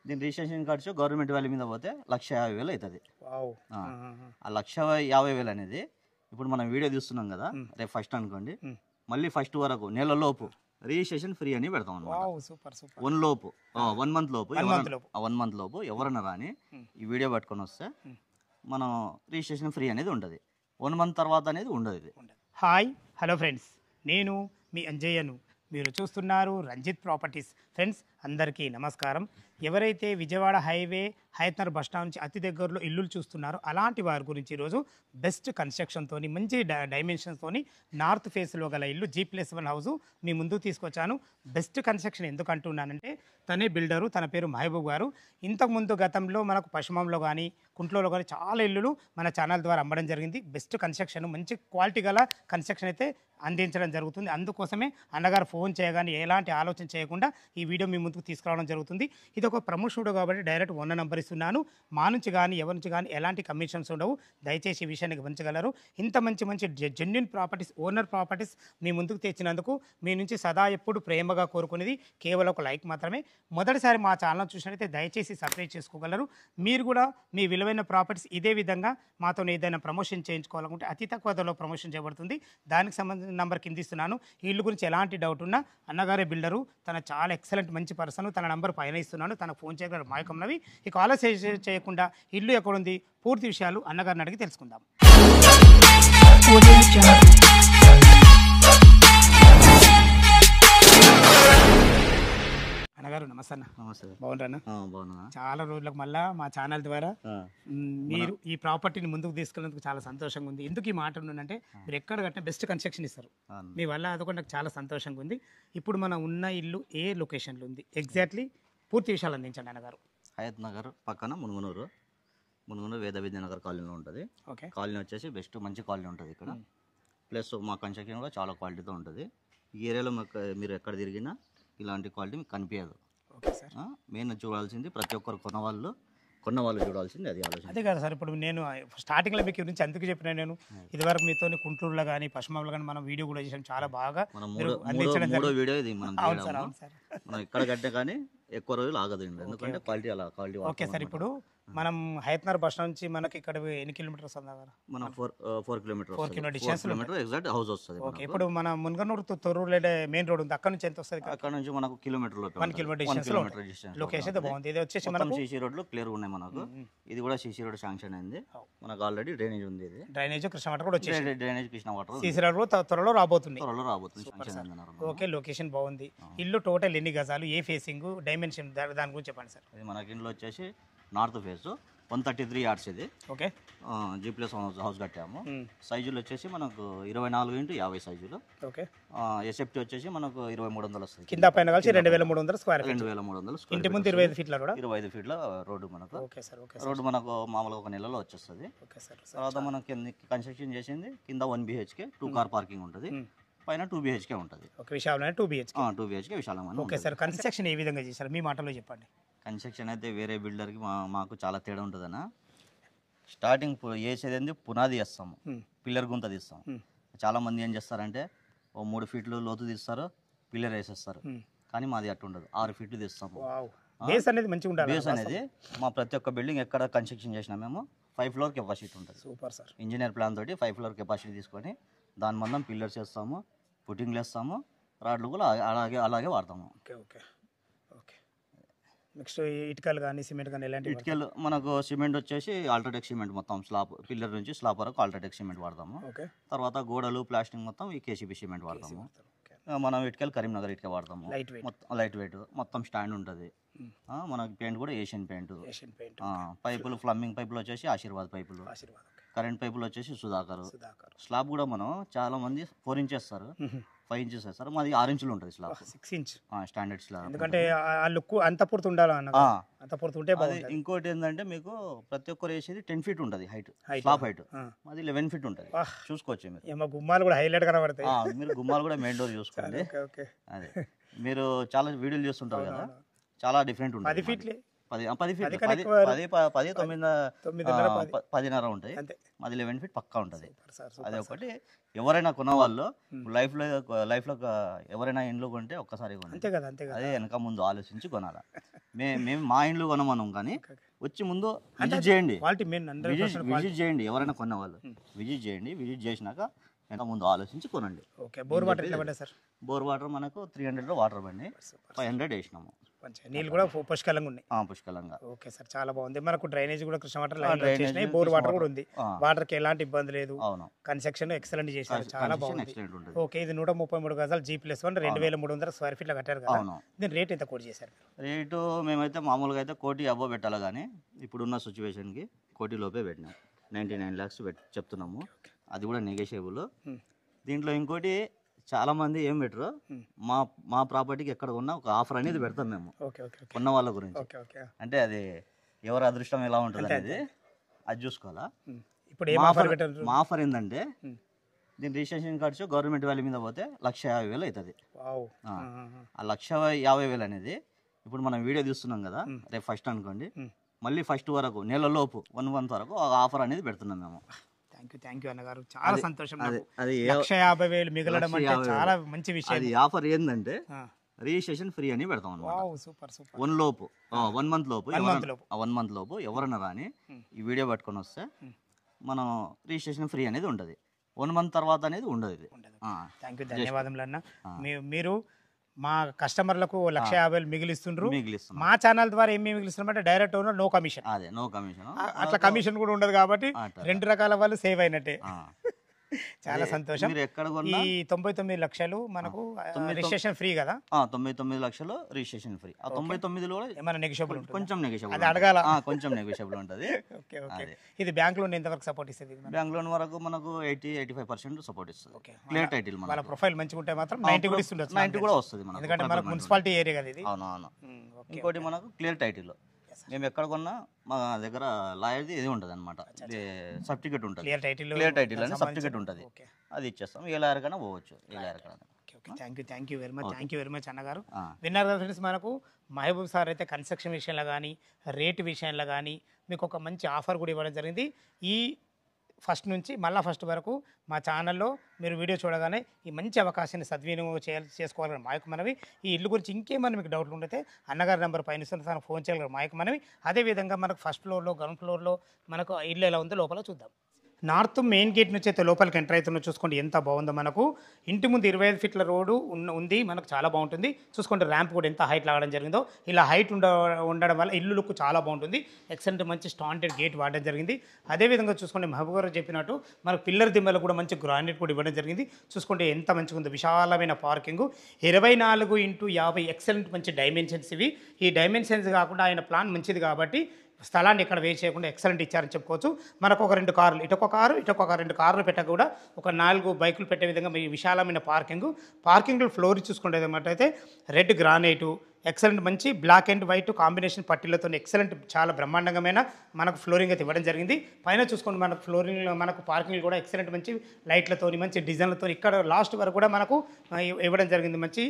దీని రిజిస్ట్రేషన్ ఖర్చు government value మీద పోతే 1,50,000 అవుతుంది. ఆ 1,50,000 అనేది ఇప్పుడు మనం వీడియో తీస్తున్నాం కదా, రేపు ఫస్ట్ అనుకోండి, మళ్ళీ ఫస్ట్ వరకు నెలలోపు రిజిస్ట్రేషన్ ఫ్రీ అని పెడతాం అన్నమాట. 1 మంత్ లోపు ఎవరన్నా రాని ఈ వీడియో పట్టుకొని వస్తే మనం రిజిస్ట్రేషన్ ఫ్రీ అనేది ఉంటుంది. 1 మంత్ తర్వాత అనేది ఉండదు ఇది. హాయ్ హలో ఫ్రెండ్స్, నేను మీ అంజయ్యను. మీరు చూస్తున్నారు రంజిత్ ప్రాపర్టీస్. ఫ్రెండ్స్ అందరికీ నమస్కారం. ఎవరైతే Vijayawada highway Hayathnagar bus stand నుంచి అతి దగ్గరలో ఇల్లులు చూస్తున్నారో అలాంటి వారి గురించి ఈరోజు బెస్ట్ కన్స్ట్రక్షన్తో మంచి డైమెన్షన్స్తో నార్త్ ఫేస్లో గల ఇల్లు G+1 హౌస్ మీ ముందుకు తీసుకొచ్చాను. బెస్ట్ కన్స్ట్రక్షన్ ఎందుకు అంటున్నానంటే తనే బిల్డరు, తన పేరు మహబూబ్ గారు. ఇంతకుముందు గతంలో మనకు పశ్చిమంలో కానీ కుంట్లలో కానీ చాలా ఇల్లులు మన ఛానల్ ద్వారా అమ్మడం జరిగింది. బెస్ట్ కన్స్ట్రక్షన్, మంచి క్వాలిటీ గల కన్స్ట్రక్షన్ అయితే అందించడం జరుగుతుంది. అందుకోసమే అన్నగారు ఫోన్ చేయగానే ఎలాంటి ఆలోచన చేయకుండా ఈ వీడియో మీ ముందుకు తీసుకురావడం జరుగుతుంది. ఇది ఒక ప్రమోషన్ కాబట్టి డైరెక్ట్ 1 నెంబర్ ఇస్తున్నాను. మా నుంచి కానీ ఎవరి నుంచి కానీ ఎలాంటి కమిషన్స్ ఉండవు. దయచేసి ఈ విషయాన్ని గమనించగలరు. ఇంత మంచి జెన్యూన్ ప్రాపర్టీస్, ఓనర్ ప్రాపర్టీస్ మీ ముందుకు తెచ్చినందుకు మీ నుంచి సదా ఎప్పుడు ప్రేమగా కోరుకునేది కేవలం ఒక లైక్ మాత్రమే. మొదటిసారి మా ఛానల్ చూసినట్లయితే దయచేసి సబ్స్క్రైబ్ చేసుకోగలరు. మీరు కూడా మీ విలువైన ప్రాపర్టీస్ ఇదే విధంగా మాతో ఏదైనా ప్రమోషన్ చేయించుకోవాలనుకుంటే అతి తక్కువ ధరలో ప్రమోషన్ చేయబడుతుంది. దానికి సంబంధించిన నంబర్ కింద ఇస్తున్నాను. ఈ ఇల్లు గురించి ఎలాంటి డౌట్ ఉన్నా అన్నగారే బిల్డరు, తన చాలా ఎక్సలెంట్ మంచి పర్సన్, తన నంబర్ పైన ఇస్తున్నాను. తనకు ఫోన్ చేయగలరు మాయకమ్మనవి. ఈ కాల్ చేయకుండా ఇల్లు ఎక్కడుంది పూర్తి విషయాలు అన్నగారిని అడిగి తెలుసుకుందాం. అన్నగారు నమస్తే అన్న. నమస్తే. బాగుంటారా? బాగున్నా. చాలా రోజులకు మళ్ళీ మా ఛానల్ ద్వారా మీరు ఈ ప్రాపర్టీని ముందుకు తీసుకెళ్ళినందుకు చాలా సంతోషంగా ఉంది. ఎందుకు ఈ మాట ఉన్నానంటే మీరు ఎక్కడ కట్టినా బెస్ట్ కన్స్ట్రక్షన్ ఇస్తారు. మీ వల్ల అదొకటి నాకు చాలా సంతోషంగా ఉంది. ఇప్పుడు మనం ఉన్న ఇల్లు ఏ లొకేషన్లో ఉంది, ఎగ్జాక్ట్లీ పూర్తి విషయాలు అందించండి అన్నగారు. హయత్నగర్ పక్కన మునుగునూరు వేద విద్యానగర్ కాలనీలో ఉంటుంది. ఓకే. కాలనీ వచ్చేసి బెస్ట్ మంచి కాలనీ ఉంటుంది ఇక్కడ. ప్లస్ మా కన్స్ట్రక్షన్ కూడా చాలా క్వాలిటీతో ఉంటుంది. ఈ ఏరియాలో మీరు ఎక్కడ తిరిగినా ఇలాంటి క్వాలిటీ మీకు కనిపించదు. Okay sir. మెయిన్ చూడాల్సింది ప్రతి ఒక్కరు కొన్న వాళ్ళు చూడాల్సింది అది ఆలోచన. అదే కదా సార్, ఇప్పుడు నేను స్టార్టింగ్లో మీకు గురించి ఎందుకు చెప్పిన, నేను ఇదివరకు మీతో కుంటూరులో కానీ పశ్చిమంలో కానీ మనం వీడియో కూడా చేసాం. చాలా బాగా మూడో వీడియో ఇది మనం సార్. మనం ఇక్కడ కట్టే కానీ ఎక్కువ రోజులు ఆగదు, ఎందుకంటే క్వాలిటీ అలా క్వాలిటీ. ఓకే సార్, ఇప్పుడు మనం హయత్నగర్ బస్ స్టాండ్ నుంచి మనకి ఇక్కడ ఎన్ని కిలోమీటర్స్ ఉంది? మనం 4 కిలోమీటర్స్ ఎగ్జాక్ట్ హౌస్ వస్తుంది. ఓకే. ఇప్పుడు మన మున్గనూరు తొర్రూరు మెయిన్ రోడ్ ఉంది, అక్కడ నుంచి ఎంత వస్తుంది? అక్కడ నుంచి మనకు కిలోమీటర్ 1 కిలోమీటర్ డిస్టెన్స్. లొకేషన్ అయితే బాగుంది. ఇది వచ్చేసి మనం సీసీ రోడ్లు క్లియర్ ఉన్నాయి మనకు. ఇది కూడా సీసీ రోడ్ శాంక్షన్ అయింది మనకు. ఆల్రెడీ డ్రైనేజ్ ఉంది. ఇది డ్రైనేజ్ కృష్ణ వాటర్ కూడా వచ్చేసి drainage Krishna water CC road త్వరలో రాబోతుంది. ఓకే. లొకేషన్ బాగుంది. ఇల్లు టోటల్ ఎన్ని గజాలు, ఏ ఫేసింగ్, డైమెన్షన్, దాని గురించి చెప్పండి సార్. ఇది మనకి ఇంట్లో వచ్చేసి నార్త్ ఫేస్ 133 yards ఇది. ఓకే. G+1 హౌస్ కట్టాము. సైజులు వచ్చేసి మనకు 24x50 సైజులు. ఓకే. ఎసెప్టీ వచ్చేసి మనకు 2300 వస్తుంది. కింద పైన కలిసి 2300 స్క్వేర్. 2300 స్క్వేర్. ఇంటి ముందు 25 ఫీట్ల రోడ్. 25 ఫీట్ల రోడ్డు మనకు. Okay sir. ఓకే. రోడ్డు మనకు మామూలుగా ఒక నెలలో వచ్చేస్తుంది. Okay sir. తర్వాత మనకి కన్స్ట్రక్షన్ చేసింది కింద 1 BHK 2 కార్ పార్కింగ్ ఉంటుంది. పైన 2 BHK ఉంటుంది. ఒక విశాలమైన 2 BHK విశాలంగా. Okay sir. కన్స్ట్రక్షన్ ఏ విధంగా చేశారు మీ మాటలో చెప్పండి. కన్స్ట్రక్షన్ అయితే వేరే బిల్డర్కి మాకు చాలా తేడా ఉంటుందన్న. స్టార్టింగ్ వేసేది పునాది వేస్తాము, పిల్లర్ గుంత తీస్తాము. చాలా మంది ఏం చేస్తారంటే 3 ఫీట్లు లోతు తీస్తారు, పిల్లర్ వేసేస్తారు. కానీ మాది అట్టు ఉండదు, 6 ఫీట్లు తీస్తాము. బేస్ అనేది మంచిగా ఉండాలి. బేస్ అనేది మా ప్రతి ఒక్క బిల్డింగ్ ఎక్కడ కన్స్ట్రక్షన్ చేసినా మేము 5 floor కెపాసిటీ ఉంటుంది. Super sir. ఇంజనీర్ ప్లాన్ తోటి 5 floor కెపాసిటీ తీసుకొని దాని మందం పిల్లర్స్ వేస్తాము, పుట్టింగ్లు వేస్తాము, రాడ్లు కూడా అలాగే వాడతాము. ఓకే. ఓకే. ఓకే. నెక్స్ట్ ఇటుకలు కానీ సిమెంట్ కానీ ఎలాంటి? ఇటుకలు మనకు సిమెంట్ వచ్చేసి అల్ట్రాటెక్ సిమెంట్ మొత్తం స్లాబ్, పిల్లర్ నుంచి స్లాబ్ వరకు అల్ట్రాటెక్ సిమెంట్ వాడతాము. ఓకే. తర్వాత గోడలు ప్లాస్టింగ్ మొత్తం ఈ KCP సిమెంట్ వాడతాము. మనం ఇటుకలు కరీంనగర్ ఇటుక వాడతాము. లైట్ వెయిట్ మొత్తం స్టాండ్ ఉంటుంది. మనకి పెయింట్ కూడా ఏషియన్ పెయింట్. పైపులు ప్లంబింగ్ పైపులు వచ్చేసి ఆశీర్వాద్ పైపులు. కరెంట్ పైపులు వచ్చేసి సుధాకర్. స్లాబ్ కూడా మనం చాలా మంది 4 inches వేస్తారు, 5 inches వేస్తారు. మాది 6 inches ఉంటుంది స్లాబ్. 6 inch standard slab. ఎందుకంటే ఆ లుక్ అంత పూర్తి ఉండాలి అన్న, అంత పూర్తి ఉంటే బాగుంటుంది. ఇంకోటి ఏంటంటే మీకు ప్రతి ఒక్కరు వేసేది 10 feet ఉంటుంది హైట్, స్లాబ్ హైట్. అది 11 feet ఉంటుంది. చూసుకోవచ్చు మీరు. గుమ్మాలు కూడా హైలైట్ కనబడతాయి. మీరు గుమ్మాలు కూడా మెయిన్ డోర్ చూసుకోండి. అదే మీరు చాలా వీడియోలు చూస్తుంటారు కదా, చాలా డిఫరెంట్ ఉంటుంది. 10 feet 10 ఫీట్ కన్నా 10 ఎక్కువ 10 10 9:30, 10:30 ఉంటాయి. అంతే. అది 11 ఫీట్ పక్కా ఉంటుంది. సార్ అది ఒకటి. ఎవరైనా కొన్నవాళ్ళు లైఫ్లో ఎవరైనా ఇండ్లు కొంటే ఒక్కసారి కొనండి. అంతే కదా, అంతే కదా. అదే వెనక ముందు ఆలోచించి కొనాలి. మేము మా ఇండ్లు కొనమనం కానీ వచ్చి ముందు విజిట్ చేయండి. క్వాలిటీ మెయిన్ విజిట్ చేయండి. ఎవరైనా కొన్నవాళ్ళు విజిట్ చేయండి. విజిట్ చేసినాక వెనక ముందు ఆలోచించి కొనండి. ఓకే. బోర్ వాటర్ ఎట్లా పడ్డా సార్? బోర్ వాటర్ మనకు 300 వాటర్ బండి 500 వేసినాము. మంచిగా నీళ్ళు కూడా పుష్కలంగా ఉన్నాయి. పుష్కలంగా. ఓకే సార్, చాలా బాగుంది. మనకు డ్రైనేజ్ కూడా కృష్ణ వాటర్ లైన్ వచ్చేసినాయి. బోర్ వాటర్ కూడా ఉంది. వాటర్ కి ఎలాంటి ఇబ్బంది లేదు. అవును. కన్స్ట్రక్షన్ ఎక్సలెంట్ చేశారు, చాలా బాగుంది. ఎక్సలెంట్ ఉంటుంది. ఓకే. ఇది 133 గజాలు G+1 2300 స్క్వేర్ ఫీట్ లో కట్టారు కదా. అవును. దీని రేట్ ఎంత కోట్ చేశారు? రేటు మేమైతే మామూలుగా అయితే 1 కోటి అబ్బో పెట్టాలి, కానీ ఇప్పుడున్న సిచ్యువేషన్కి 1 కోటి లోపే పెట్టినాం. 99 lakhs చెప్తున్నాము. అది కూడా నెగోషియబుల్. దీంట్లో ఇంకోటి చాలా మంది ఏం పెట్టరు, మా ప్రాపర్టీకి ఎక్కడ కొన్నా ఒక ఆఫర్ అనేది పెడతాం మేము కొన్న వాళ్ళ గురించి. అంటే అది ఎవరి అదృష్టం ఎలా ఉంటుంది అనేది అది చూసుకోవాలా. ఇప్పుడు మా ఆఫర్ ఏంటంటే దీని రిజిస్ట్రేషన్ ఖర్చు గవర్నమెంట్ వాల్యూ మీద పోతే 1,50,000 అవుతుంది. ఆ 1,50,000 అనేది ఇప్పుడు మనం వీడియో తీస్తున్నాం కదా, రేపు ఫస్ట్ అనుకోండి, మళ్ళీ ఫస్ట్ వరకు నెలలోపు 1 month వరకు ఆఫర్ అనేది పెడుతున్నాం మేము. థ్యాంక్ యూ అన్నగారు, చాలా సంతోషం. 1,50,000 మిగలడం అంటే చాలా మంచి విషయం. అది ఆఫర్ ఏంటంటే రిజిస్ట్రేషన్ ఫ్రీ అని పెడతాం అన్నమాట. 1 month లోపు ఎవరైనా రాని ఈ వీడియో పట్టుకొని వస్తే మనం రిజిస్ట్రేషన్ ఫ్రీ అనేది ఉంటుంది. 1 month తర్వాత అనేది ఉండదు. థ్యాంక్ యూ, ధన్యవాదములు అన్న. మీరు మా కస్టమర్లకు 1,50,000 మిగిలిస్తుండ్రు. మా ఛానల్ ద్వారా ఏమి మిగిలిస్తున్నామంటే డైరెక్ట్ ఓనర్ నో కమిషన్. అట్లా కమిషన్ కూడా ఉండదు కాబట్టి 2 రకాల వాళ్ళు సేవ్ అయినట్టే. చాలా సంతోషం. ఈ 99 లక్షలు మనకు రిజిస్ట్రేషన్ ఫ్రీ కదా? 99 లక్షలు రిజిస్ట్రేషన్ ఫ్రీ. ఆ 99 లో ఏమైనా నెగోషియబుల్? కొంచెం నెగోషియబుల్, అది అడగాల. కొంచెం నెగోషియబుల్ ఉంటుంది. Okay okay. ఇది బ్యాంక్ లోన్ ఎంతవరకు సపోర్ట్ ఇస్తుంది? బ్యాంక్ లోన్ వరకు మనకు 80-85% సపోర్ట్ ఇస్తుంది. క్లియర్ టైటిల్ వాళ్ళ ప్రొఫైల్ మంచిగా ఉంటే మాత్రం 90 కూడా ఇస్తుండొచ్చు. 90 కూడా వస్తుంది మనకు, ఎందుకంటే మనకు మున్సిపాలిటీ ఏరియా కదా ఇది. అవును. ఇంకోటి మనకు క్లియర్ టైటిల్ మేము ఎక్కడ కొన్నా మా దగ్గర లాయర్ది ఇది ఉంటుంది అనమాట, సర్టిఫికేట్ ఉంటుంది. క్లియర్ టైటిల్ అని సర్టిఫికేట్ ఉంటుంది, అది ఇచ్చేస్తాం. ఏ లాయర్ కన్నా పోవచ్చు, ఏ లాయర్ కన్నా. థ్యాంక్ యూ వెరీ మచ్ అన్నగారు. విన్నారు కదా ఫ్రెండ్స్, మనకు మహబూబ్ సార్ అయితే కన్స్ట్రక్షన్ విషయంలో కానీ రేటు విషయంలో కానీ మీకు ఒక మంచి ఆఫర్ కూడా ఇవ్వడం జరిగింది. ఈ ఫస్ట్ నుంచి మళ్ళీ ఫస్ట్ వరకు మా ఛానల్లో మీరు వీడియో చూడగానే ఈ మంచి అవకాశాన్ని సద్వినియోగం చేసుకోవాలని మాయకు మనవి. ఈ ఇల్లు గురించి ఇంకేమైనా మీకు డౌట్లు ఉంటే అన్నగారి నెంబర్ పైన తనకు ఫోన్ చేయాలి మాయకు మనవి. అదేవిధంగా మనకు ఫస్ట్ ఫ్లోర్లో గ్రౌండ్ ఫ్లోర్లో మనకు ఇల్లు ఎలా ఉందో లోపల చూద్దాం. నార్త్ మెయిన్ గేట్ నుంచి అయితే లోపలికి ఎంటర్ అవుతున్నా చూసుకోండి ఎంత బాగుందో. మనకు ఇంటి ముందు 25 ఫీట్ల రోడ్డు ఉంది, మనకు చాలా బాగుంటుంది. చూసుకోండి ర్యాంప్ కూడా ఎంత హైట్ లాగడం జరిగిందో. ఇలా హైట్ ఉండడం వల్ల ఇల్లు లుక్ చాలా బాగుంటుంది. ఎక్సలెంట్ మంచి స్టాండర్డ్ గేట్ వాడడం జరిగింది. అదేవిధంగా చూసుకోండి మహబూబ్ గారు చెప్పినట్టు మనకు పిల్లర్ దిమ్మలు కూడా మంచి గ్రానైట్ కూడా ఇవ్వడం జరిగింది. చూసుకోండి ఎంత మంచిగా ఉందో, విశాలమైన పార్కింగ్, 24x50 ఎక్సలెంట్ మంచి డైమెన్షన్స్ ఇవి. ఈ డైమెన్షన్స్ కాకుండా ఆయన ప్లాన్ మంచిది కాబట్టి స్థలాన్ని ఎక్కడ వేస్ట్ చేయకుండా ఎక్సలెంట్ ఇచ్చారని చెప్పుకోవచ్చు. మనకు ఒక 2 కార్లు, ఇటొక కారు ఇటొక 2 కార్లు పెట్టక కూడా ఒక 4 బైకులు పెట్టే విధంగా మీ విశాలమైన పార్కింగ్లో ఫ్లోర్ చూసుకుంటే అయితే రెడ్ గ్రానైటు, ఎక్సలెంట్ మంచి బ్లాక్ అండ్ వైట్ కాంబినేషన్ పట్టీలతో ఎక్సలెంట్ చాలా బ్రహ్మాండంగా మనకు ఫ్లోరింగ్ అయితే ఇవ్వడం జరిగింది. పైన చూసుకోండి మనకు ఫ్లోరింగ్లో మనకు పార్కింగ్ కూడా ఎక్సలెంట్ మంచి లైట్లతో మంచి డిజైన్లతో ఇక్కడ లాస్ట్ వరకు కూడా మనకు ఇవ్వడం జరిగింది. మంచి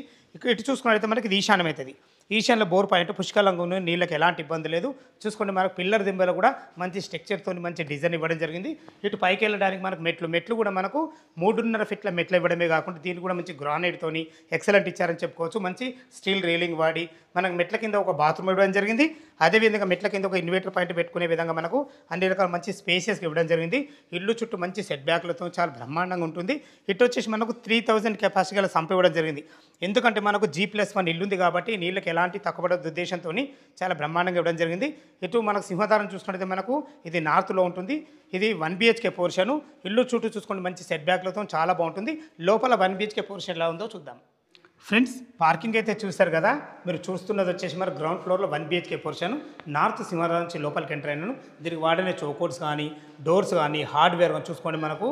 ఇటు చూసుకున్నట్లయితే మనకి ఇది ఈశాన్యం అవుతుంది. ఈశాన్యంలో బోర్ పాయింట్ పుష్కలంగా ఉన్న, నీళ్ళకి ఎలాంటి ఇబ్బంది లేదు. చూసుకోండి మనకు పిల్లర్ దింబలు కూడా మంచి స్ట్రక్చర్తో మంచి డిజైన్ ఇవ్వడం జరిగింది. ఇటు పైకి వెళ్ళడానికి మనకు మెట్లు కూడా మనకు 3.5 ఫీట్ల మెట్లు ఇవ్వడమే కాకుండా దీనికి కూడా మంచి గ్రానైట్తోని ఎక్సలెంట్ ఇచ్చారని చెప్పుకోవచ్చు. మంచి స్టీల్ రైలింగ్ వాడి మనకు మెట్ల కింద ఒక బాత్రూమ్ ఇవ్వడం జరిగింది. అదేవిధంగా మెట్ల కింద ఒక ఇన్వర్టర్ పాయింట్ పెట్టుకునే విధంగా మనకు అన్ని రకాల మంచి స్పేసెస్కి ఇవ్వడం జరిగింది. ఇల్లు చుట్టూ మంచి సెట్ బ్యాక్లతో చాలా బ్రహ్మాండంగా ఉంటుంది. ఇటు వచ్చేసి మనకు 3000 కెపాసిటీ గల సంప ఇవ్వడం జరిగింది. ఎందుకంటే మనకు G+1 ఇల్లు ఉంది కాబట్టి నీళ్ళకి ఎలాంటి తక్కువపడే ఉద్దేశంతో చాలా బ్రహ్మాండంగా ఇవ్వడం జరిగింది. ఇటు మనకు సింహద్వారం చూసుకుంటే మనకు ఇది నార్త్లో ఉంటుంది. ఇది 1 BHK పోర్షను. ఇల్లు చుట్టూ చూసుకుంటే మంచి సెట్ బ్యాక్లతో చాలా బాగుంటుంది. లోపల 1 BHK పోర్షన్ ఎలా ఉందో చూద్దాం. ఫ్రెండ్స్, పార్కింగ్ అయితే చూస్తారు కదా, మీరు చూస్తున్నది వచ్చేసి మరి గ్రౌండ్ ఫ్లోర్లో 1 BHK పోర్షన్. నార్త్ సింహద్వారం నుంచి లోపలికి ఎంటర్ అయినాను. దీనికి వాడిన చౌకోట్స్ కానీ డోర్స్ కానీ హార్డ్వేర్ కానీ చూసుకోండి మనకు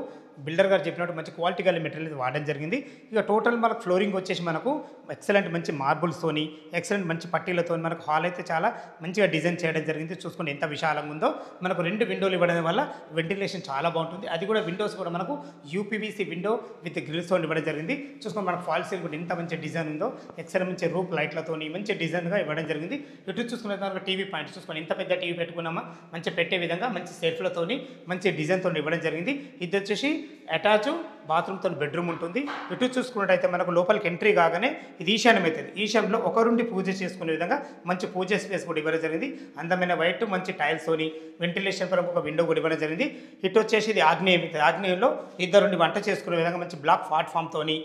బిల్డర్ గారు చెప్పినట్టు మంచి క్వాలిటీ గల మెటీరియల్ వాడడం జరిగింది. ఇక టోటల్ మనకు ఫ్లోరింగ్ వచ్చేసి మనకు ఎక్సలెంట్ మంచి మార్బుల్స్తోని ఎక్సలెంట్ మంచి పట్టీలతో మనకు హాల్ అయితే చాలా మంచిగా డిజైన్ చేయడం జరిగింది. చూసుకోండి ఎంత విశాలంగా ఉందో. మనకు 2 విండోలు ఇవ్వడం వల్ల వెంటిలేషన్ చాలా బాగుంటుంది. అది కూడా విండోస్ కూడా మనకు యూపీవీసీ విండో విత్ గ్రిల్స్తో ఇవ్వడం జరిగింది. చూసుకొని మనకు ఫాల్ సీలింగ్ కూడా ఎంత మంచి డిజైన్ ఉందో, ఎక్సలెంట్ మంచి రూప్ లైట్లతోని మంచి డిజైన్గా ఇవ్వడం జరిగింది. ఇటు చూసుకునే తర్వాత టీవీ పాయింట్ చూసుకొని ఎంత పెద్ద టీవీ పెట్టుకున్నామా మంచి పెట్టే విధంగా మంచి సెల్ఫ్లతోని మంచి డిజైన్తో ఇవ్వడం జరిగింది. ఇది వచ్చేసి అటాచ్ బాత్రూమ్తో బెడ్రూమ్ ఉంటుంది. ఇటు చూసుకున్నట్టయితే మనకు లోపలికి ఎంట్రీ కాగానే ఇది ఈశాన్యం అవుతుంది. ఈశాన్యంలో ఒకరుండి పూజ చేసుకునే విధంగా మంచి పూజ స్పేస్ కూడా ఇవ్వడం జరిగింది. అందమైన వైట్ మంచి టైల్స్తోని వెంటిలేషన్ పరంగా ఒక విండో కూడా ఇవ్వడం జరిగింది. ఇటు వచ్చేసి ఇది ఆగ్నేయం అవుతుంది. ఆగ్నేయంలో ఇద్దరుండి వంట చేసుకునే విధంగా మంచి బ్లాక్ ప్లాట్ఫామ్తోని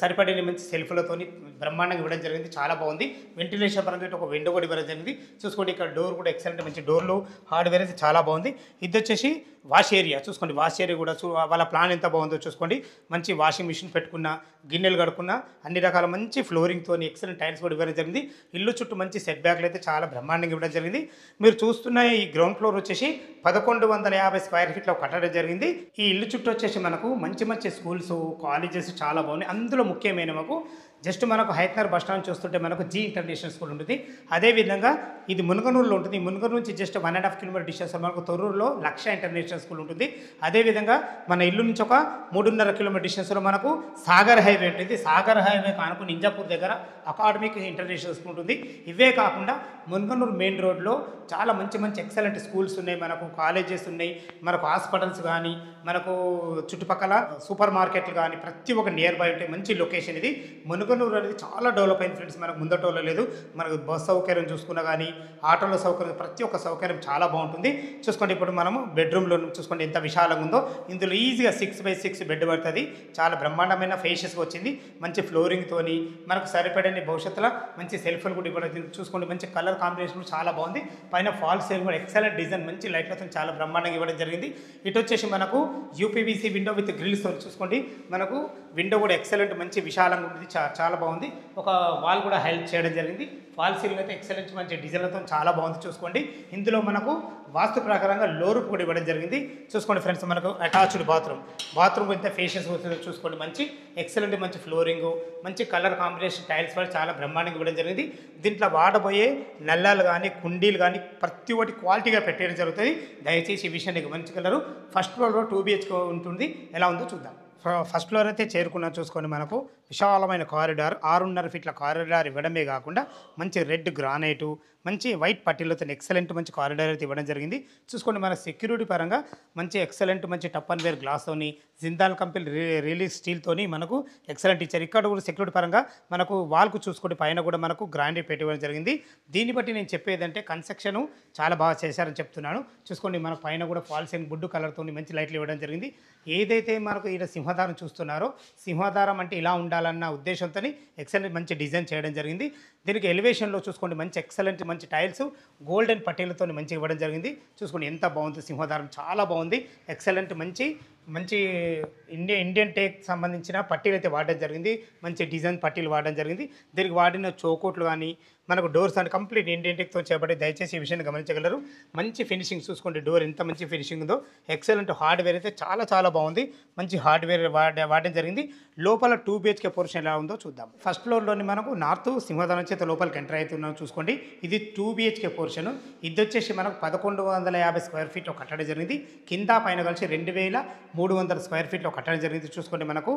సరిపడిన మంచి సెల్ఫ్లతోని బ్రహ్మాండంగా ఇవ్వడం జరిగింది. చాలా బాగుంది. వెంటిలేషన్ పరంగా ఇటు ఒక విండో కూడా ఇవ్వడం జరిగింది. చూసుకోండి ఇక్కడ డోర్ కూడా ఎక్సలెంట్ మంచి డోర్లు హార్డ్వేర్ అయితే చాలా బాగుంది. ఇది వచ్చేసి వాష్ ఏరియా చూసుకోండి. వాష్ ఏరియా కూడా వాళ్ళ ప్లాన్ ఎంత బాగుందో చూసుకోండి. మంచి వాషింగ్ మిషన్ పెట్టుకున్న, గిన్నెలు కడుక్కున్న, అన్ని రకాల మంచి ఫ్లోరింగ్తో ఎక్సలెంట్ టైల్స్ కూడా ఇవ్వడం జరిగింది. ఇల్లు చుట్టూ మంచి సెట్ బ్యాక్లు అయితే చాలా బ్రహ్మాండంగా ఇవ్వడం జరిగింది. మీరు చూస్తున్న ఈ గ్రౌండ్ ఫ్లోర్ వచ్చేసి 1150 స్క్వేర్ ఫీట్లో కట్టడం జరిగింది. ఈ ఇల్లు చుట్టూ వచ్చేసి మనకు మంచి మంచి స్కూల్స్, కాలేజెస్ చాలా బాగున్నాయి. అందులో ముఖ్యమైన మాకు జస్ట్ మనకు హైత్నగర్ బస్ స్టాండ్ చూస్తుంటే మనకు జీ ఇంటర్నేషనల్ స్కూల్ ఉంటుంది. అదేవిధంగా ఇది మునగనూరులో ఉంటుంది. మునగనూరు నుంచి జస్ట్ 1.5 కిలోమీటర్ డిస్టెన్స్ మనకు తొర్రూరులో లక్ష ఇంటర్నేషనల్ స్కూల్ ఉంటుంది. అదేవిధంగా మన ఇల్లు నుంచి ఒక 3.5 కిలోమీటర్ డిస్టెన్స్లో మనకు సాగర్ హైవే ఉంటుంది. సాగర్ హైవే కానుకు నింజాపూర్ దగ్గర అకాడమిక్ ఇంటర్నేషనల్ స్కూల్ ఉంటుంది. ఇవే కాకుండా మునగనూరు మెయిన్ రోడ్లో చాలా మంచి మంచి ఎక్సలెంట్ స్కూల్స్ ఉన్నాయి, మనకు కాలేజెస్ ఉన్నాయి, మనకు హాస్పిటల్స్ కానీ, మనకు చుట్టుపక్కల సూపర్ మార్కెట్లు కానీ ప్రతి ఒక్క నియర్ బై ఉంటాయి. మంచి లొకేషన్ ఇది. మునగనూరు అనేది చాలా డెవలప్ అయింది ఫ్రెండ్స్. మనకు ముందటోలో లేదు. మనకు బస్ సౌకర్యం చూసుకున్నా కానీ, ఆటోల సౌకర్యం, ప్రతి ఒక్క సౌకర్యం చాలా బాగుంటుంది. చూసుకోండి ఇప్పుడు మనము బెడ్రూమ్లో చూసుకోండి ఎంత విశాలంగా ఉందో. ఇందులో ఈజీగా 6x6 బెడ్ పడుతుంది. చాలా బ్రహ్మాండమైన ఫేషియస్గా వచ్చింది. మంచి ఫ్లోరింగ్తోని మనకు సరిపడని భవిష్యత్తులో మంచి సెల్ఫ్లు కూడా ఇవ్వడం చూసుకోండి. మంచి కలర్ కాంబినేషన్ చాలా బాగుంది. పైన ఫాల్ సీలింగ్ కూడా ఎక్సలెంట్ డిజైన్ మంచి లైట్లతో చాలా బ్రహ్మాండంగా ఇవ్వడం జరిగింది. ఇటు వచ్చేసి మనకు యూపీవీసీ విండో విత్ గ్రిల్స్తో చూసుకోండి. మనకు విండో కూడా ఎక్సలెంట్ మంచి విశాలంగా ఉంటుంది. చాలా బాగుంది. ఒక వాల్ కూడా హెల్ప్ చేయడం జరిగింది. ఫాల్ సీలింగ్ అయితే ఎక్సలెంట్ మంచి డిజైన్లతో చాలా బాగుంది. చూసుకోండి ఇందులో మనకు వాస్తు ప్రకారంగా లోరూపు కూడా ఇవ్వడం జరిగింది. చూసుకోండి ఫ్రెండ్స్ మనకు అటాచ్డ్ బాత్రూమ్ ఎంత ఫేషియస్ అవుతుందో చూసుకోండి. మంచి ఎక్సలెంట్ మంచి ఫ్లోరింగ్, మంచి కలర్ కాంబినేషన్ టైల్స్ కూడా చాలా బ్రహ్మాండంగా ఇవ్వడం జరిగింది. దీంట్లో వాడబోయే నల్లాలు కానీ, కుండీలు కానీ ప్రతి ఒక్కటి క్వాలిటీగా పెట్టడం జరుగుతుంది. దయచేసి ఈ విషయాన్ని గమనించగలరు. ఫస్ట్ ఫ్లోర్లో 2 BHK ఉంటుంది. ఎలా ఉందో చూద్దాం. ఫస్ట్ ఫ్లోర్ అయితే చేరుకున్నా చూసుకోండి. మనకు విశాలమైన కారిడార్, 6.5 ఫీట్ల కారిడార్ ఇవ్వడమే కాకుండా మంచి రెడ్ గ్రానైటు, మంచి వైట్ పట్టీలతో ఎక్సలెంట్ మంచి కారిడార్ అయితే ఇవ్వడం జరిగింది. చూసుకోండి మన సెక్యూరిటీ పరంగా మంచి ఎక్సలెంట్ మంచి టప్ అండ్ వేర్ గ్లాస్తోని, జిందాల్ కంపెనీ రిలీజ్ స్టీల్తోని మనకు ఎక్సలెంట్ ఇచ్చారు. ఇక్కడ కూడా సెక్యూరిటీ పరంగా మనకు వాల్కు చూసుకోండి పైన కూడా మనకు గ్రానైట్ పెట్టివ్వడం జరిగింది. దీన్ని బట్టి నేను చెప్పేదంటే కన్స్ట్రక్షన్ చాలా బాగా చేశారని చెప్తున్నాను. చూసుకోండి మన పైన కూడా ఫాల్స్ అండ్ బుడ్డు కలర్తో మంచి లైట్లు ఇవ్వడం జరిగింది. ఏదైతే మనకు ఈయన సింహదారం చూస్తున్నారో, సింహదారం అంటే ఇలా ఉండాలన్న ఉద్దేశంతో ఎక్సలెంట్ మంచి డిజైన్ చేయడం జరిగింది. దీనికి ఎలివేషన్లో చూసుకోండి మంచి ఎక్సలెంట్ మంచి టైల్స్ గోల్డెన్ పట్టీలతో మంచిగా ఇవ్వడం జరిగింది. చూసుకోండి ఎంత బాగుంది. సింహదారం చాలా బాగుంది. ఎక్సలెంట్ మంచి ఇండియన్ టేక్ సంబంధించిన పట్టీలు అయితే వాడడం జరిగింది. మంచి డిజైన్ పట్టీలు వాడడం జరిగింది. దీనికి వాడిన చౌకోట్లు కానీ మనకు డోర్స్ అని కంప్లీట్ ఇండియన్ టేక్తో చేపట్టి దయచేసి ఈ విషయాన్ని గమనించగలరు. మంచి ఫినిషింగ్ చూసుకోండి. డోర్ ఎంత మంచి ఫినిషింగ్ ఉందో. ఎక్సలెంట్ హార్డ్వేర్ అయితే చాలా బాగుంది. మంచి హార్డ్వేర్ వాడడం జరిగింది. లోపల 2 BHK పోర్షన్ ఎలా ఉందో చూద్దాం. ఫస్ట్ ఫ్లోర్లోని మనకు నార్త్ సింహదానం చేత లోపలికి ఎంటర్ అవుతున్నాం. చూసుకోండి ఇది 2 BHK పోర్షన్. ఇది వచ్చేసి మనకు 1150 స్క్వేర్ ఫీట్లో కట్టడం జరిగింది. కింద పైన కలిసి 2300 స్క్వేర్ ఫీట్లో కట్టడం జరిగింది. చూసుకోండి మనకు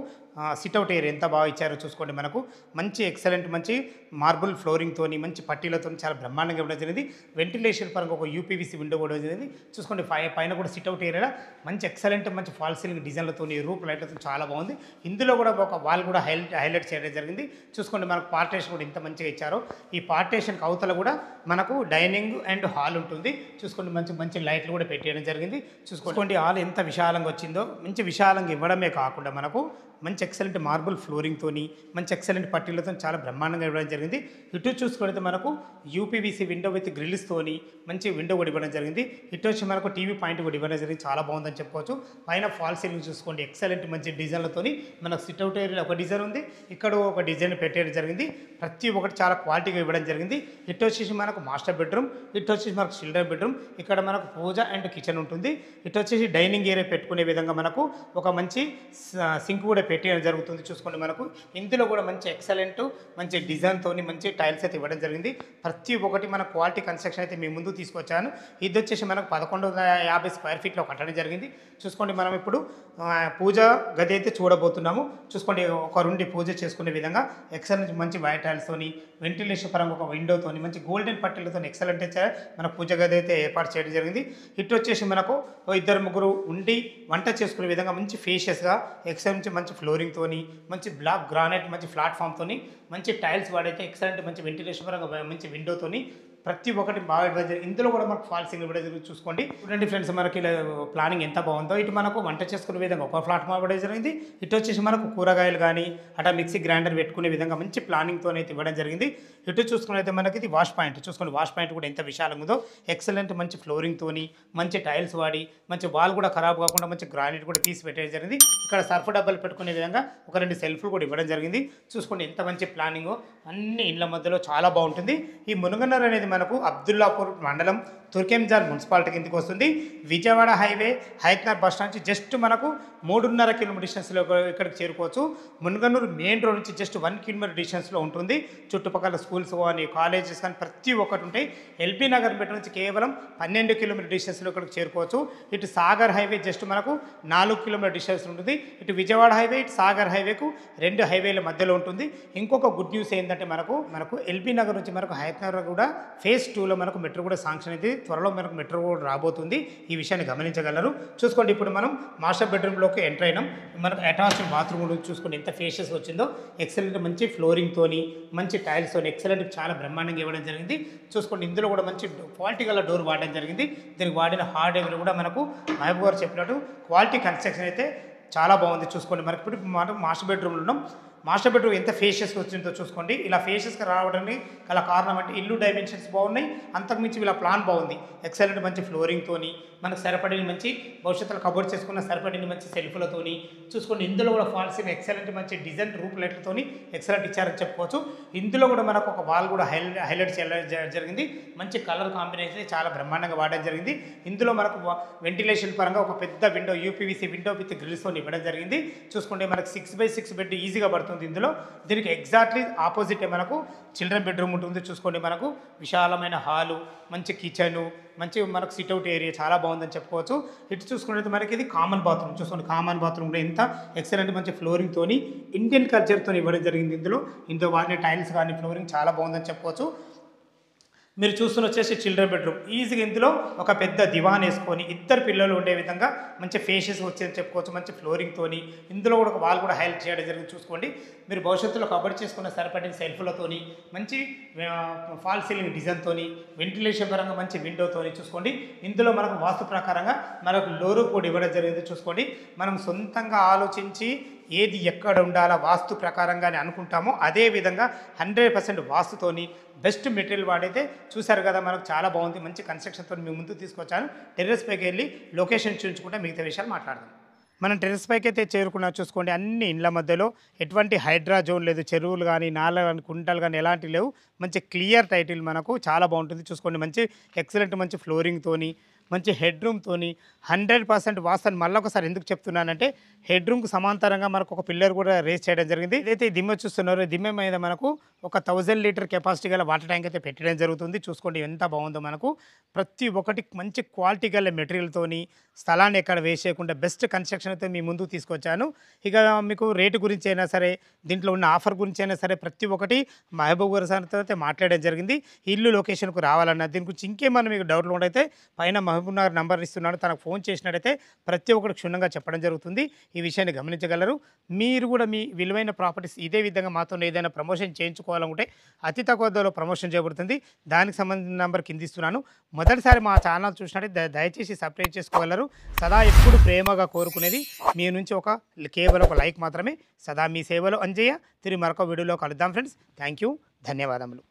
సిట్అవుట్ ఏరియా ఎంత బాగా ఇచ్చారో చూసుకోండి. మనకు మంచి ఎక్సలెంట్ మంచి మార్బుల్ ఫ్లోరింగ్తో మంచి పట్టీలతో చాలా బ్రహ్మాండంగా ఇవ్వడం జరిగింది. వెంటిలేషన్ పరంగా ఒక యూపీవీసీ విండో కూడా జరిగింది. చూసుకోండి పైన కూడా సిట్అవుట్ ఏరియా మంచి ఎక్సలెంట్ మంచి ఫాల్ సీలింగ్ డిజైన్లతో రూప్ లైట్లతో చాలా బాగుంది. ఇందులో కూడా ఒక వాల్ కూడా హైలైట్ చేయడం జరిగింది. చూసుకోండి మనకు పార్టేషన్ కూడా ఎంత మంచిగా ఇచ్చారో. ఈ పార్టేషన్కి అవతల కూడా మనకు డైనింగ్ అండ్ హాల్ ఉంటుంది. చూసుకోండి మంచి లైట్లు కూడా పెట్టేయడం జరిగింది. చూసుకోండి హాల్ ఎంత విశాలంగా వచ్చిందో. మంచి విశాలంగా ఇవ్వడమే కాకుండా మనకు మంచి ఎక్సలెంట్ మార్బుల్ ఫ్లోరింగ్తోని మంచి ఎక్సలెంట్ పట్టీలతో చాలా బ్రహ్మాండంగా ఇవ్వడం జరిగింది. ఇటు చూసుకుంటే మనకు యూపీవీసీ విండో విత్ గ్రిల్స్తోని మంచి విండో కూడా ఇవ్వడం జరిగింది. ఇటు వచ్చి మనకు టీవీ పాయింట్ కూడా ఇవ్వడం జరిగింది, చాలా బాగుందని చెప్పుకోవచ్చు. పైన ఫాల్ సీలింగ్ చూసుకోండి, ఎక్సలెంట్ మంచి డిజైన్లతోని మనకు సిట్అవుట్ ఏరియా ఒక డిజైన్ ఉంది, ఇక్కడ ఒక డిజైన్ పెట్టేయడం జరిగింది. ప్రతి ఒక్కటి చాలా క్వాలిటీగా ఇవ్వడం జరిగింది. ఇటు వచ్చేసి మనకు మాస్టర్ బెడ్రూమ్, ఇటు వచ్చేసి మనకు చిల్డ్రన్ బెడ్రూమ్, ఇక్కడ మనకు పూజ అండ్ కిచెన్ ఉంటుంది. ఇటు వచ్చేసి డైనింగ్ ఏరియా పెట్టుకునే విధంగా మనకు ఒక మంచి సింక్ కూడా పెట్టేయడం జరుగుతుంది. చూసుకోండి, మనకు ఇందులో కూడా మంచి ఎక్సలెంట్ మంచి డిజైన్తో మంచి టైల్స్ అయితే ఇవ్వడం జరిగింది. ప్రతి ఒక్కటి మన క్వాలిటీ కన్స్ట్రక్షన్ అయితే మీ ముందు తీసుకొచ్చాను. ఇది వచ్చేసి మనకు 1150 స్క్వేర్ ఫీట్లో కట్టడం జరిగింది. చూసుకోండి, మనం ఇప్పుడు పూజ గది అయితే చూడబోతున్నాము. చూసుకోండి, ఒక నుండి పూజ చేసుకునే విధంగా ఎక్సలెంట్ మంచి వైట్ టైల్స్తోని వెంటిలేషన్ పరంగా ఒక విండోతోని మంచి గోల్డెన్ పట్టీలతో ఎక్సలెంట్ అయితే మన పూజ గది అయితే ఏర్పాటు చేయడం జరిగింది. ఇటు వచ్చేసి మనకు ఇద్దరు ముగ్గురు ఉండి వంట చేసుకునే విధంగా మంచి ఫేషియస్గా ఎక్సలెంట్ మంచి ఫ్లోరింగ్తోని మంచి బ్లాక్ గ్రానైట్ మంచి ప్లాట్ఫామ్తోని మంచి టైల్స్ వాడైతే ఎక్సలెంట్ మంచి వెంటిలేషన్ పరంగా మంచి విండోతోని ప్రతి ఒక్కటి బాగా ఇవ్వడం జరిగింది. ఇందులో కూడా మనకు ఫాల్ సీలింగ్ ఇవ్వడం జరిగింది. చూసుకోండి చూడండి ఫ్రెండ్స్, మనకి ఇలా ప్లానింగ్ ఎంత బాగుందో. ఇటు మనకు వంట చేసుకునే విధంగా ఒక ప్లాట్ఫామ్ ఇవ్వడం జరిగింది. ఇటు వచ్చేసి మనకు కూరగాయలు కానీ అట్లా మిక్సీ గ్రైండర్ పెట్టుకునే విధంగా మంచి ప్లానింగ్తో అయితే ఇవ్వడం జరిగింది. ఇటు చూసుకున్నైతే మనకి ఇది వాష్ పాయింట్. చూసుకోండి, వాష్ పాయింట్ కూడా ఎంత విశాలంగా ఉందో. ఎక్సలెంట్ మంచి ఫ్లోరింగ్తోని మంచి టైల్స్ వాడి మంచి వాల్ కూడా ఖరాబ్ కాకుండా మంచి గ్రానైట్ కూడా తీసి పెట్టడం జరిగింది. ఇక్కడ సర్ఫ్ డబ్బాలు పెట్టుకునే విధంగా ఒక 2 సెల్ఫ్లు కూడా ఇవ్వడం జరిగింది. చూసుకోండి ఎంత మంచి ప్లానింగ్, అన్ని ఇళ్ల మధ్యలో చాలా బాగుంటుంది. ఈ మునుగనూరు అనేది మనకు అబ్దుల్లాపూర్ మండలం తుర్కెంజాన్ మున్సిపాలిటీ కిందకి వస్తుంది. Vijayawada highway Hayathnagar bus stand నుంచి జస్ట్ మనకు 3.5 కిలోమీటర్ డిస్టెన్స్లో ఇక్కడికి చేరుకోవచ్చు. మునుగనూరు మెయిన్ రోడ్ నుంచి జస్ట్ 1 కిలోమీటర్ డిస్టెన్స్లో ఉంటుంది. చుట్టుపక్కల స్కూల్స్ కానీ కాలేజెస్ కానీ ప్రతి ఒక్కటి ఉంటాయి. ఎల్బీ నగర్ మెట్రో నుంచి కేవలం 12 కిలోమీటర్ డిస్టెన్స్లో ఇక్కడికి చేరుకోవచ్చు. ఇటు సాగర్ హైవే జస్ట్ మనకు 4 కిలోమీటర్ డిస్టెన్స్ ఉంటుంది. ఇటు విజయవాడ హైవే ఇటు సాగర్ హైవేకు 2 హైవేల మధ్యలో ఉంటుంది. ఇంకొక గుడ్ న్యూస్ ఏంటంటే మనకు ఎల్బీ నగర్ నుంచి మనకు హైత్నగర్ కూడా ఫేజ్ 2లో మనకు మెట్రో కూడా శాంక్షన్ అయితే త్వరలో మనకు మెట్రో కూడా రాబోతుంది. ఈ విషయాన్ని గమనించగలరు. చూసుకోండి, ఇప్పుడు మనం మాస్టర్ బెడ్రూమ్లోకి ఎంటర్ అయినాం. మనకు అటాచ్డ్ బాత్రూమ్ కూడా చూసుకోండి ఎంత ఫేషియస్ వచ్చిందో. ఎక్సలెంట్ మంచి ఫ్లోరింగ్తోని మంచి టైల్స్తోని ఎక్సలెంట్ చాలా బ్రహ్మాండంగా ఇవ్వడం జరిగింది. చూసుకోండి, ఇందులో కూడా మంచి క్వాలిటీ గల డోర్ వాడడం జరిగింది. దీనికి వాడిన హార్డ్వేర్ కూడా మనకు మహబూబ్ గారు చెప్పినట్టు క్వాలిటీ కన్స్ట్రక్షన్ అయితే చాలా బాగుంది. చూసుకోండి, మనకి ఇప్పుడు మనం మాస్టర్ బెడ్రూమ్లో ఉన్నాం. మాస్టర్ బెడ్రూమ్ ఎంత ఫేషియస్గా వచ్చిందో చూసుకోండి. ఇలా ఫేషియస్గా రావడానికి గల కారణం అంటే ఇల్లు డైమెన్షన్స్ బాగున్నాయి, అంతకుమించి ఇలా ప్లాన్ బాగుంది. ఎక్సలెంట్ మంచి ఫ్లోరింగ్తోని మనకు సరిపడిన మంచి భవిష్యత్తులో కబోర్డ్ చేసుకున్న సరిపడిన మంచి సెల్ఫ్లతోని చూసుకోండి. ఇందులో కూడా ఫాల్సీని ఎక్సలెంట్ మంచి డిజైన్ రూప్ లైట్లతోని ఎక్సలెంట్ ఇచ్చారని చెప్పుకోవచ్చు. ఇందులో కూడా మనకు ఒక వాల్ కూడా హైలైట్ చేయడం జరిగింది. మంచి కలర్ కాంబినేషన్ చాలా బ్రహ్మాండంగా వాడడం జరిగింది. ఇందులో మనకు వెంటిలేషన్ పరంగా ఒక పెద్ద విండో యూపీవీసీ విండో విత్ గ్రిల్స్తో ఇవ్వడం జరిగింది. చూసుకుంటే మనకు 6x6 బెడ్ ఈజీగా పడుతుంది. ఇందులో దీనికి ఎగ్జాక్ట్లీ ఆపోజిటే మనకు చిల్డ్రన్ బెడ్రూమ్ ఉంటుంది. చూసుకోండి, మనకు విశాలమైన హాలు మంచి కిచెను మంచి మనకు సిట్అవుట్ ఏరియా చాలా బాగుందని చెప్పుకోవచ్చు. ఇటు చూసుకున్నట్టు మనకి ఇది కామన్ బాత్రూమ్. చూసుకోండి, కామన్ బాత్రూమ్ కూడా ఎంత ఎక్సలెంట్ మంచి ఫ్లోరింగ్తోని ఇండియన్ కల్చర్తో ఇవ్వడం జరిగింది. ఇందులో వాడిన టైల్స్ కానీ ఫ్లోరింగ్ చాలా బాగుందని చెప్పుకోవచ్చు. మీరు చూస్తున్న వచ్చేసి చిల్డ్రన్ బెడ్రూమ్. ఈజీగా ఇందులో ఒక పెద్ద దివాన్ వేసుకొని 2 పిల్లలు ఉండే విధంగా మంచి ఫేషియస్ వచ్చేది చెప్పుకోవచ్చు. మంచి ఫ్లోరింగ్తోని ఇందులో కూడా ఒక వాల్ కూడా హైలైట్ చేయడం జరిగింది. చూసుకోండి, మీరు భవిష్యత్తులో కబర్ చేసుకున్న సరిపడిన సెల్ఫ్లతోని మంచి ఫాల్ సీలింగ్ డిజైన్తోని వెంటిలేషన్ పరంగా మంచి విండోతోని చూసుకోండి. ఇందులో మనకు వాస్తు ప్రకారంగా మనకు లోరు కూడా ఇవ్వడం జరిగింది. చూసుకోండి, మనం సొంతంగా ఆలోచించి ఏది ఎక్కడ ఉండాలా వాస్తు ప్రకారంగానే అనుకుంటామో అదే విధంగా 100% వాస్తుతోని బెస్ట్ మెటీరియల్ వాడైతే చూశారు కదా. మనకు చాలా బాగుంది. మంచి కన్స్ట్రక్షన్తో మీ ముందు తీసుకొచ్చాను. టెర్రస్ పైకి వెళ్ళి లొకేషన్ చూపించుకుంటే మిగతా విషయాలు మాట్లాడదాం. మనం టెర్రస్ పైకి అయితే చేరుకున్నా. చూసుకోండి, అన్ని ఇండ్ల మధ్యలో ఎటువంటి హైడ్రా జోన్ లేదు. చెరువులు కానీ నాళ కానీ కుంటలు కానీ ఎలాంటివి లేవు. మంచి క్లియర్ టైటిల్ మనకు చాలా బాగుంటుంది. చూసుకోండి, మంచి ఎక్సలెంట్ మంచి ఫ్లోరింగ్తోని మంచి హెడ్ రూమ్తోని 100% వాస్తు. మళ్ళొకసారి ఎందుకు చెప్తున్నానంటే హెడ్ రూమ్కి సమాంతరంగా మనకు ఒక పిల్లర్ కూడా రేస్ చేయడం జరిగింది. ఏదైతే దిమ్మె చూస్తున్నారో దిమ్మె మీద మనకు ఒక 1000 లీటర్ కెపాసిటీ గల వాటర్ ట్యాంక్ అయితే పెట్టడం జరుగుతుంది. చూసుకోండి ఎంత బాగుందో. మనకు ప్రతి ఒక్కటి మంచి క్వాలిటీ గల మెటీరియల్తోని స్థలాన్ని ఎక్కడ వేస్ట్ చేయకుండా బెస్ట్ కన్స్ట్రక్షన్ అయితే మీ ముందుకు తీసుకొచ్చాను. ఇక మీకు రేటు గురించి అయినా సరే దీంట్లో ఉన్న ఆఫర్ గురించి అయినా సరే ప్రతి ఒక్కటి మహబూబ్ గారితో అయితే మాట్లాడడం జరిగింది. ఇల్లు లొకేషన్కు రావాలన్నా దీని గురించి ఇంకేమన్నా మీకు డౌట్లు ఉండైతే పైన మహబూబ్ మహబూబ్నగర్ నంబర్ ఇస్తున్నాను, తనకు ఫోన్ చేసినట్టయితే ప్రతి ఒక్కరు క్షుణ్ణంగా చెప్పడం జరుగుతుంది. ఈ విషయాన్ని గమనించగలరు. మీరు కూడా మీ విలువైన ప్రాపర్టీస్ ఇదే విధంగా మాతో ఏదైనా ప్రమోషన్ చేయించుకోవాలనుకుంటే అతి తక్కువ ధరలో ప్రమోషన్ చేయబడుతుంది. దానికి సంబంధించిన నంబర్ కింద ఇస్తున్నాను. మొదటిసారి మా ఛానల్ చూసినట్టయితే దయచేసి సబ్స్క్రైబ్ చేసుకోగలరు. సదా ఎప్పుడు ప్రేమగా కోరుకునేది మీ నుంచి కేవలం ఒక లైక్ మాత్రమే. సదా మీ సేవలో అంజయ్య. తిరిగి మరొక వీడియోలో కలుద్దాం ఫ్రెండ్స్. థ్యాంక్ యూ, ధన్యవాదములు.